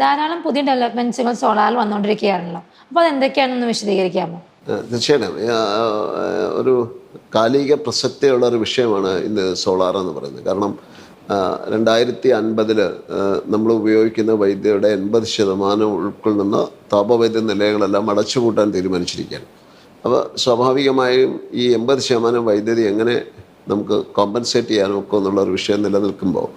ധാരാളം പുതിയ ഡെവലപ്മെന്റ്സുകൾ സോളാറിൽ വന്നുകൊണ്ടിരിക്കുകയാണല്ലോ. അപ്പോൾ അതെന്തൊക്കെയാണെന്ന് വിശദീകരിക്കാമോ? തീർച്ചയായിട്ടും ഒരു കാലിക പ്രസക്തിയുള്ള ഒരു വിഷയമാണ് ഇന്ന് സോളാർ എന്ന് പറയുന്നത്. കാരണം 2050 നമ്മൾ ഉപയോഗിക്കുന്ന വൈദ്യുതിയുടെ 80% ഉൾക്കൊള്ളുന്ന താപവൈദ്യുത നിലയങ്ങളെല്ലാം അടച്ചുപൂട്ടാൻ തീരുമാനിച്ചിരിക്കുകയാണ്. അപ്പോൾ സ്വാഭാവികമായും ഈ 80% വൈദ്യുതി എങ്ങനെ നമുക്ക് കോമ്പൻസേറ്റ് ചെയ്യാനൊക്കെ എന്നുള്ളൊരു വിഷയം നിലനിൽക്കുമ്പോൾ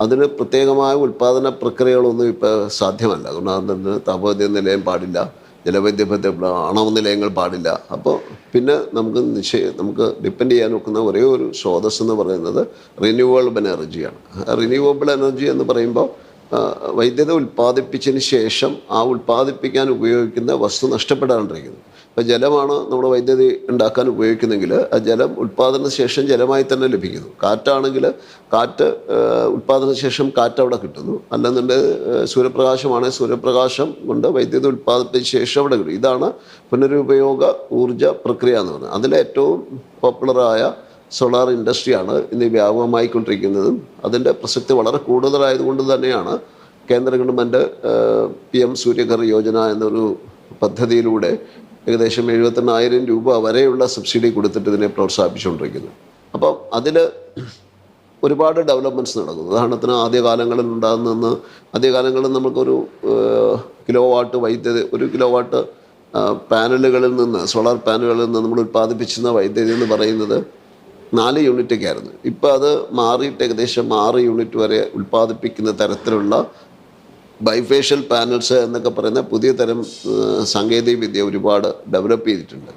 അതിന് പ്രത്യേകമായ ഉൽപ്പാദന പ്രക്രിയകളൊന്നും ഇപ്പോൾ സാധ്യമല്ല. അതുകൊണ്ട് അതിന് താപവൈദ്യുത നിലയം പാടില്ല, ജലവൈദ്യുത ആണവ നിലയങ്ങൾ പാടില്ല. അപ്പോൾ പിന്നെ നമുക്ക് ഡിപ്പെൻഡ് ചെയ്യാൻ നോക്കുന്ന ഒരേ ഒരു സ്രോതസ് എന്ന് പറയുന്നത് റിന്യൂവബിൾ എനർജിയാണ്. റിന്യൂവബിൾ എനർജി എന്ന് പറയുമ്പോൾ വൈദ്യുതി ഉൽപ്പാദിപ്പിച്ചതിന് ശേഷം ആ ഉൽപ്പാദിപ്പിക്കാൻ ഉപയോഗിക്കുന്ന വസ്തു നഷ്ടപ്പെടാണ്ടിരിക്കുന്നു. ഇപ്പോൾ ജലമാണ് നമ്മൾ വൈദ്യുതി ഉണ്ടാക്കാൻ ഉപയോഗിക്കുന്നെങ്കിൽ ആ ജലം ഉൽപ്പാദനത്തിന് ശേഷം ജലമായി തന്നെ ലഭിക്കുന്നു. കാറ്റാണെങ്കിൽ കാറ്റ് ഉൽപ്പാദനത്തിന് ശേഷം കാറ്റ് അവിടെ കിട്ടുന്നു. അല്ലെന്നുണ്ടെങ്കിൽ സൂര്യപ്രകാശമാണെങ്കിൽ സൂര്യപ്രകാശം കൊണ്ട് വൈദ്യുതി ഉൽപ്പാദിപ്പിച്ച ശേഷം അവിടെ കിട്ടും. ഇതാണ് പുനരുപയോഗ ഊർജ പ്രക്രിയ എന്ന് പറയുന്നത്. അതിലേറ്റവും പോപ്പുലറായ സോളാർ ഇൻഡസ്ട്രിയാണ് ഇന്ന് വ്യാപകമായിക്കൊണ്ടിരിക്കുന്നതും അതിൻ്റെ പ്രസക്തി വളരെ കൂടുതലായതുകൊണ്ട് തന്നെയാണ് കേന്ദ്ര ഗവൺമെൻറ് PM സൂര്യഘർ യോജന എന്നൊരു പദ്ധതിയിലൂടെ ഏകദേശം 78,000 രൂപ വരെയുള്ള സബ്സിഡി കൊടുത്തിട്ട് ഇതിനെ പ്രോത്സാഹിപ്പിച്ചുകൊണ്ടിരിക്കുന്നു. അപ്പം അതിൽ ഒരുപാട് ഡെവലപ്മെൻറ്റ്സ് നടക്കുന്നു. ഉദാഹരണത്തിന് ആദ്യകാലങ്ങളിൽ നമുക്കൊരു കിലോവാട്ട് വൈദ്യുതി 1 കിലോവാട്ട് പാനലുകളിൽ നിന്ന് സോളാർ പാനലുകളിൽ നിന്ന് നമ്മൾ ഉൽപ്പാദിപ്പിച്ചിരുന്ന വൈദ്യുതി എന്ന് പറയുന്നത് 4 യൂണിറ്റൊക്കെ ആയിരുന്നു. ഇപ്പോൾ അത് മാറിയിട്ട് ഏകദേശം 6 യൂണിറ്റ് വരെ ഉൽപ്പാദിപ്പിക്കുന്ന തരത്തിലുള്ള ബൈഫേഷ്യൽ പാനൽസ് എന്നൊക്കെ പറയുന്ന പുതിയ തരം സാങ്കേതിക വിദ്യ ഒരുപാട് ഡെവലപ്പ് ചെയ്തിട്ടുണ്ട്.